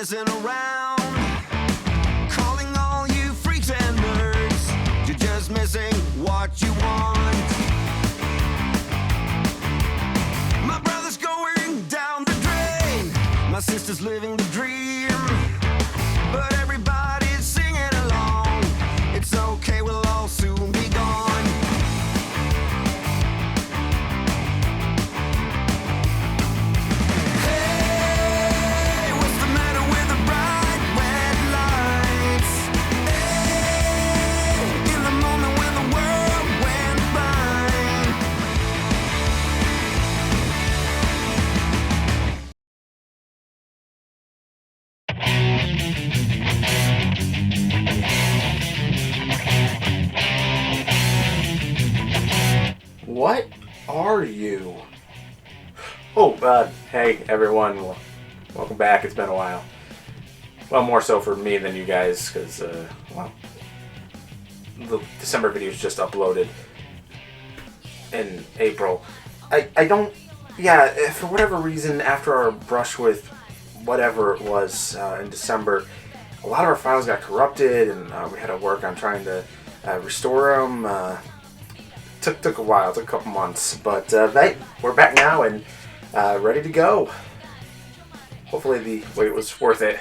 messing around, calling all you freaks and nerds. You're just missing what you want. My brother's going down the drain, my sister's living the dream, but everybody's singing along. It's okay, we'll all soon be gone. Hey, what's the matter with the bright red lights? Hey, in the moment when the world went blind. What are you? Oh, hey everyone. Welcome back. It's been a while. Well, more so for me than you guys, because, well, the December video is just uploaded in April. I don't, yeah, for whatever reason, after our brush with whatever it was in December, a lot of our files got corrupted, and we had to work on trying to restore them. Took a while, took a couple months, but we're back now and ready to go. Hopefully the wait was worth it.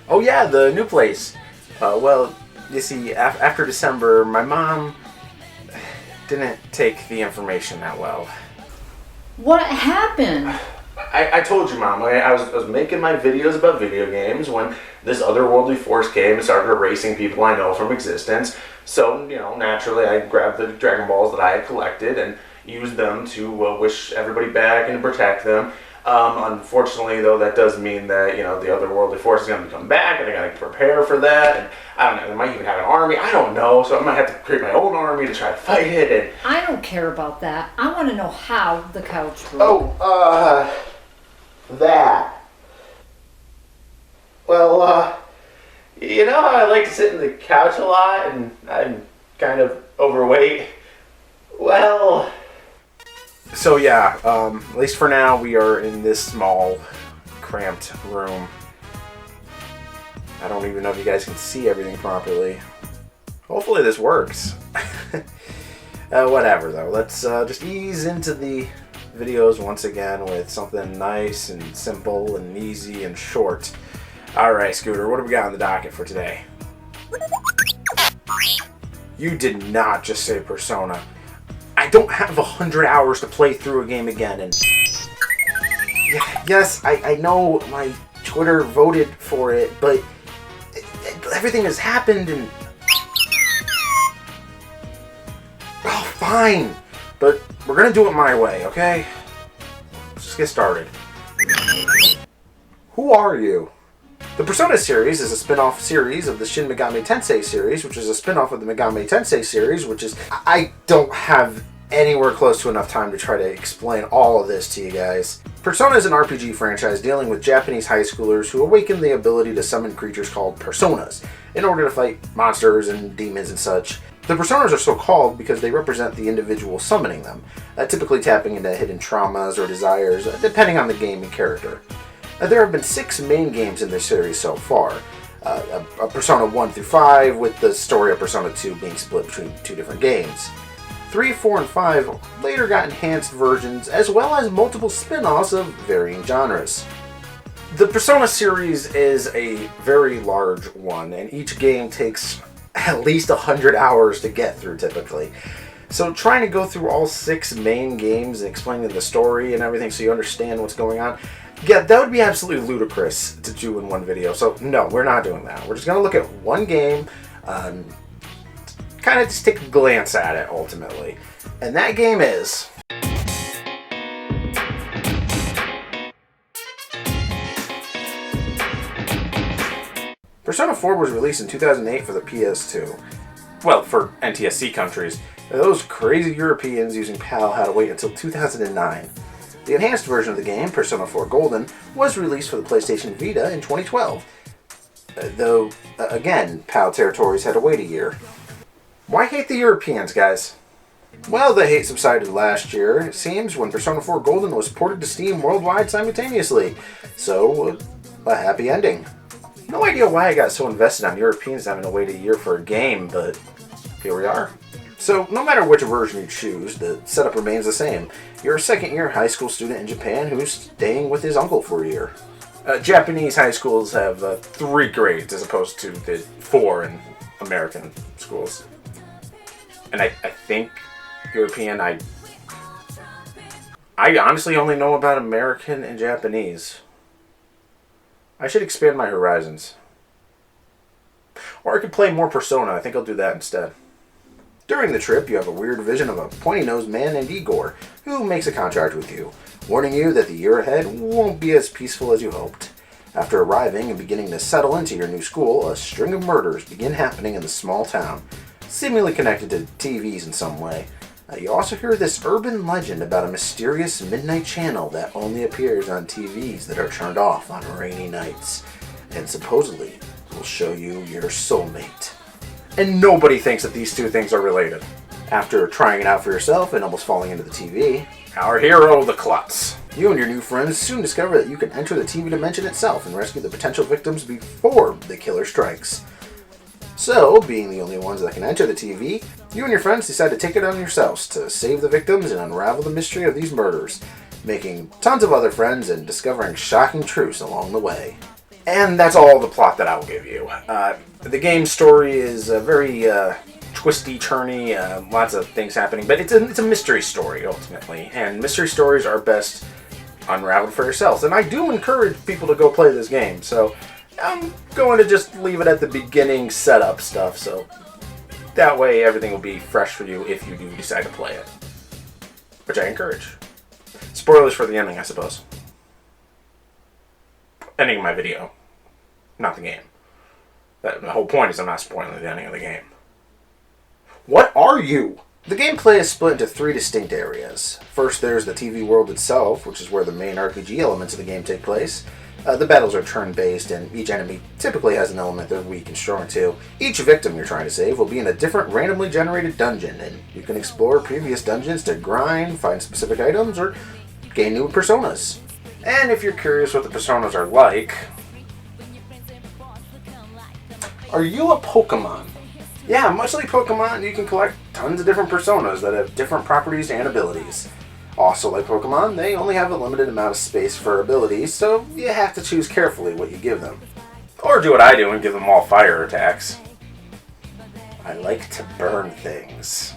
Oh yeah, the new place. Well, you see, after December, my mom didn't take the information that well. What happened? I told you, Mom, I was making my videos about video games when this otherworldly force came and started erasing people I know from existence. So, you know, naturally I grabbed the Dragon Balls that I had collected and used them to wish everybody back and protect them. Unfortunately, though, that does mean that, you know, the otherworldly force is going to come back and I got to prepare for that. And I don't know, they might even have an army. I don't know. So I might have to create my own army to try to fight it. And I don't care about that. I want to know how the couch broke. That. Well, you know how I like to sit in the couch a lot and I'm kind of overweight? Well... So yeah, at least for now we are in this small, cramped room. I don't even know if you guys can see everything properly. Hopefully this works. Whatever though, let's just ease into the videos once again with something nice and simple and easy and short. Alright, Scooter, what do we got on the docket for today? You did not just say Persona. I don't have 100 hours to play through a game again, and yes, I know my Twitter voted for it, but everything has happened and... Oh, fine, but we're gonna do it my way, okay? Let's just get started. Who are you? The Persona series is a spin-off series of the Shin Megami Tensei series, which is a spin-off of the Megami Tensei series, which is... I don't have anywhere close to enough time to try to explain all of this to you guys. Persona is an RPG franchise dealing with Japanese high schoolers who awaken the ability to summon creatures called personas in order to fight monsters and demons and such. The personas are so called because they represent the individual summoning them, typically tapping into hidden traumas or desires, depending on the game and character. There have been 6 main games in this series so far, Persona 1 through 5, with the story of Persona 2 being split between 2 different games. 3, 4, and 5 later got enhanced versions, as well as multiple spin-offs of varying genres. The Persona series is a very large one, and each game takes at least 100 hours to get through typically. So trying to go through all 6 main games and explaining the story and everything so you understand what's going on, yeah, that would be absolutely ludicrous to do in one video. So no, we're not doing that. We're just going to look at one game, kind of just take a glance at it ultimately. And that game is... Persona 4 was released in 2008 for the PS2. Well, for NTSC countries. Those crazy Europeans using PAL had to wait until 2009. The enhanced version of the game, Persona 4 Golden, was released for the PlayStation Vita in 2012. Though, again, PAL territories had to wait a year. Why hate the Europeans, guys? Well, the hate subsided last year, it seems, when Persona 4 Golden was ported to Steam worldwide simultaneously. So, a happy ending. No idea why I got so invested on Europeans having to wait a year for a game, but here we are. So, no matter which version you choose, the setup remains the same. You're a second-year high school student in Japan who's staying with his uncle for a year. Japanese high schools have 3 grades as opposed to the 4 in American schools. And I think European, I honestly only know about American and Japanese. I should expand my horizons. Or I could play more Persona. I think I'll do that instead. During the trip, you have a weird vision of a pointy-nosed man named Igor, who makes a contract with you, warning you that the year ahead won't be as peaceful as you hoped. After arriving and beginning to settle into your new school, a string of murders begin happening in the small town, seemingly connected to TVs in some way. You also hear this urban legend about a mysterious midnight channel that only appears on TVs that are turned off on rainy nights, and supposedly will show you your soulmate. And nobody thinks that these two things are related. After trying it out for yourself and almost falling into the TV, our hero, the Klutz. You and your new friends soon discover that you can enter the TV dimension itself and rescue the potential victims before the killer strikes. So, being the only ones that can enter the TV, you and your friends decide to take it on yourselves to save the victims and unravel the mystery of these murders, making tons of other friends and discovering shocking truths along the way. And that's all the plot that I will give you. The game story is very twisty, turny, lots of things happening, but it's a mystery story ultimately, and mystery stories are best unraveled for yourselves. And I do encourage people to go play this game, so I'm going to just leave it at the beginning setup stuff, so that way everything will be fresh for you if you do decide to play it, which I encourage. Spoilers for the ending, I suppose. Ending of my video, not the game. The whole point is I'm not spoiling the ending of the game. What are you? The gameplay is split into 3 distinct areas. First, there's the TV world itself, which is where the main RPG elements of the game take place. The battles are turn-based, and each enemy typically has an element they're weak and strong to. Each victim you're trying to save will be in a different randomly generated dungeon, and you can explore previous dungeons to grind, find specific items, or gain new personas. And if you're curious what the personas are like, are you a Pokemon? Yeah, much like Pokemon, you can collect tons of different personas that have different properties and abilities. Also, like Pokemon, they only have a limited amount of space for abilities, so you have to choose carefully what you give them. Or do what I do and give them all fire attacks. I like to burn things.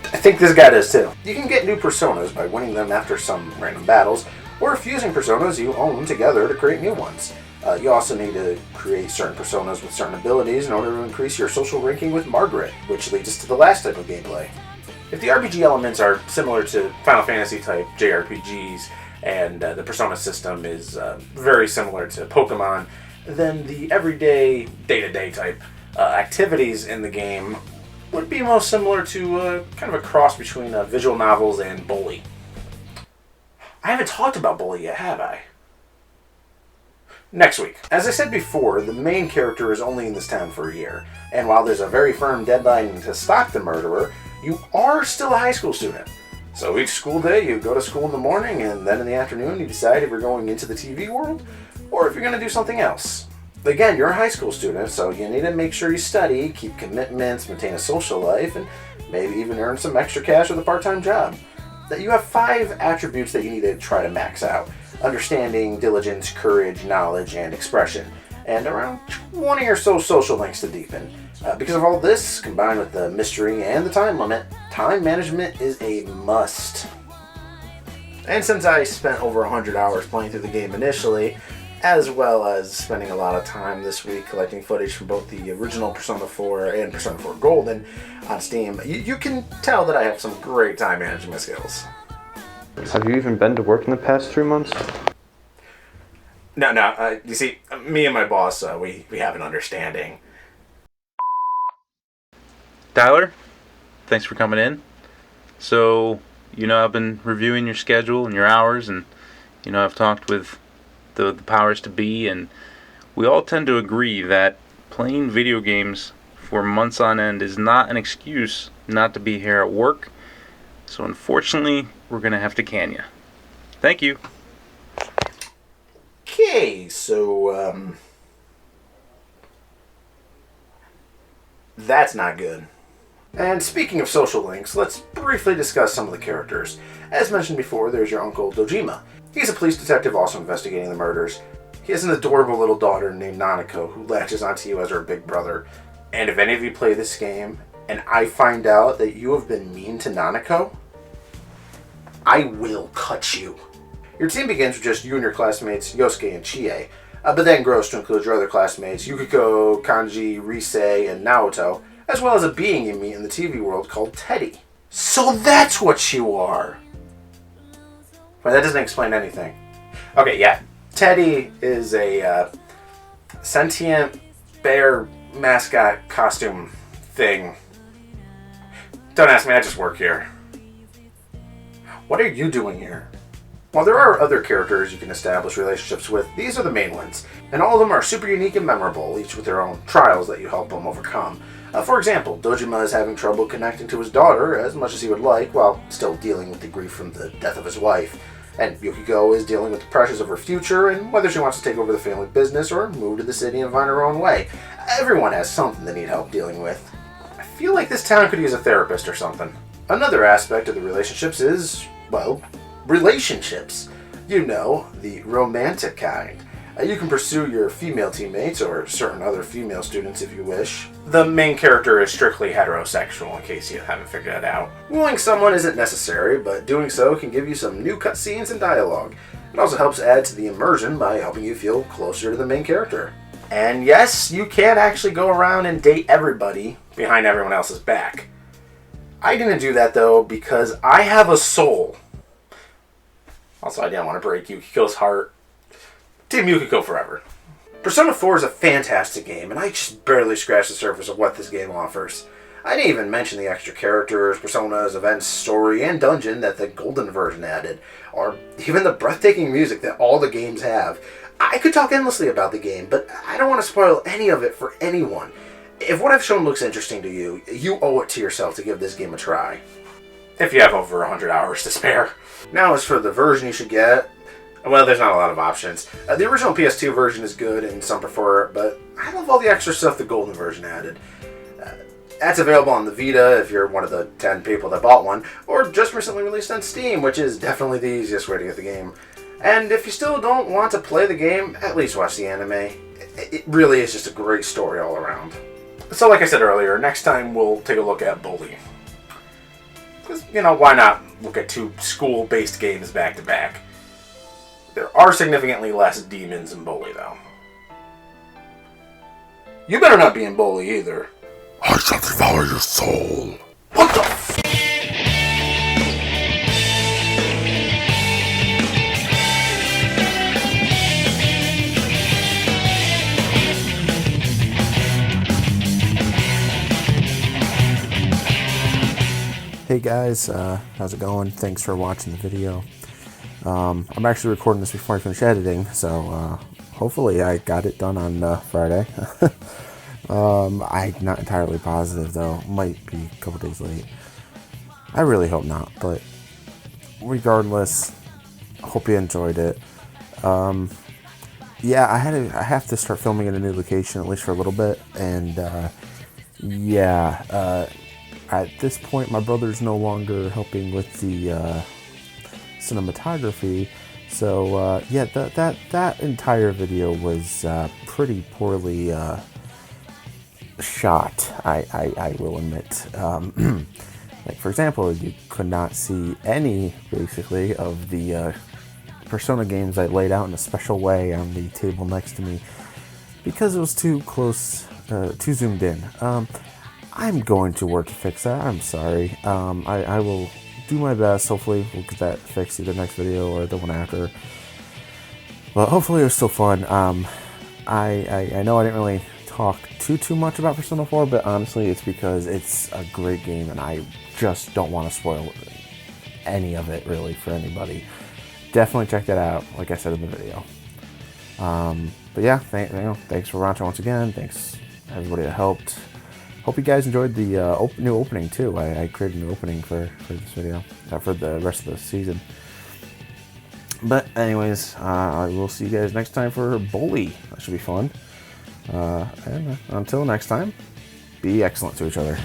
I think this guy does too. You can get new personas by winning them after some random battles, or fusing personas you own together to create new ones. You also need to create certain personas with certain abilities in order to increase your social ranking with Margaret, which leads us to the last type of gameplay. If the RPG elements are similar to Final Fantasy type JRPGs, and the persona system is very similar to Pokemon, then the everyday, day-to-day type activities in the game would be most similar to kind of a cross between visual novels and Bully. I haven't talked about Bully yet, have I? Next week. As I said before, the main character is only in this town for a year, and while there's a very firm deadline to stop the murderer, you are still a high school student. So each school day you go to school in the morning, and then in the afternoon you decide if you're going into the TV world, or if you're going to do something else. Again, you're a high school student, so you need to make sure you study, keep commitments, maintain a social life, and maybe even earn some extra cash with a part-time job. You have 5 attributes that you need to try to max out. Understanding, diligence, courage, knowledge, and expression. And around 20 or so social links to deepen. Because of all this, combined with the mystery and the time limit, time management is a must. And since I spent over 100 hours playing through the game initially, as well as spending a lot of time this week collecting footage from both the original Persona 4 and Persona 4 Golden on Steam, you can tell that I have some great time management skills. Have you even been to work in the past 3 months? No. You see, me and my boss, we have an understanding. Tyler, thanks for coming in. So, I've been reviewing your schedule and your hours, and, I've talked with the powers to be, and we all tend to agree that playing video games for months on end is not an excuse not to be here at work. So unfortunately, we're going to have to can you. Thank you. Okay, so, that's not good. And speaking of social links, let's briefly discuss some of the characters. As mentioned before, there's your uncle Dojima. He's a police detective also investigating the murders. He has an adorable little daughter named Nanako who latches onto you as her big brother. And if any of you play this game and I find out that you have been mean to Nanako, I will cut you. Your team begins with just you and your classmates Yosuke and Chie, but then grows to include your other classmates Yukiko, Kanji, Risei, and Naoto, as well as a being you meet in the TV world called Teddy. So that's what you are! Well, that doesn't explain anything. Okay, yeah. Teddy is a sentient bear mascot costume thing. Don't ask me, I just work here. What are you doing here? While there are other characters you can establish relationships with, these are the main ones. And all of them are super unique and memorable, each with their own trials that you help them overcome. For example, Dojima is having trouble connecting to his daughter as much as he would like, while still dealing with the grief from the death of his wife. And Yukiko is dealing with the pressures of her future and whether she wants to take over the family business or move to the city and find her own way. Everyone has something they need help dealing with. I feel like this town could use a therapist or something. Another aspect of the relationships is, well, relationships. You know, the romantic kind. You can pursue your female teammates or certain other female students if you wish. The main character is strictly heterosexual, in case you haven't figured that out. Wooing someone isn't necessary, but doing so can give you some new cutscenes and dialogue. It also helps add to the immersion by helping you feel closer to the main character. And yes, you can actually go around and date everybody behind everyone else's back. I didn't do that though because I have a soul. Also, I didn't want to break Yukiko's heart. Team Yukiko forever. Persona 4 is a fantastic game, and I just barely scratched the surface of what this game offers. I didn't even mention the extra characters, personas, events, story, and dungeon that the Golden version added, or even the breathtaking music that all the games have. I could talk endlessly about the game, but I don't want to spoil any of it for anyone. If what I've shown looks interesting to you, you owe it to yourself to give this game a try. If you have over 100 hours to spare. Now as for the version you should get, well, there's not a lot of options. The original PS2 version is good and some prefer it, but I love all the extra stuff the Golden version added. That's available on the Vita if you're one of the 10 people that bought one, or just recently released on Steam, which is definitely the easiest way to get the game. And if you still don't want to play the game, at least watch the anime. It really is just a great story all around. So like I said earlier, next time we'll take a look at Bully. Because, why not look at two school-based games back to back? There are significantly less demons in Bully, though. You better not be in Bully either. I shall devour your soul. What the f***? Hey guys, how's it going? Thanks for watching the video. I'm actually recording this before I finish editing, so hopefully I got it done on Friday. I'm not entirely positive though, might be a couple days late. I really hope not, but regardless, hope you enjoyed it. Yeah, I have to start filming in a new location, at least for a little bit, and at this point my brother's no longer helping with the cinematography, so yeah, that entire video was pretty poorly shot, I will admit. Like for example, you could not see any basically of the Persona games I laid out in a special way on the table next to me because it was too close, too zoomed in. I'm going to work to fix that. I'm sorry. I will do my best. Hopefully we'll get that fixed either next video or the one after. But hopefully it was still fun. I know I didn't really talk too much about Persona 4, but honestly it's because it's a great game and I just don't want to spoil any of it really for anybody. Definitely check that out, like I said in the video. But yeah, thanks for watching once again. Thanks everybody that helped. Hope you guys enjoyed the new opening too. I created a new opening for this video, for the rest of the season. But anyways, I will see you guys next time for Bully. That should be fun. And until next time, be excellent to each other.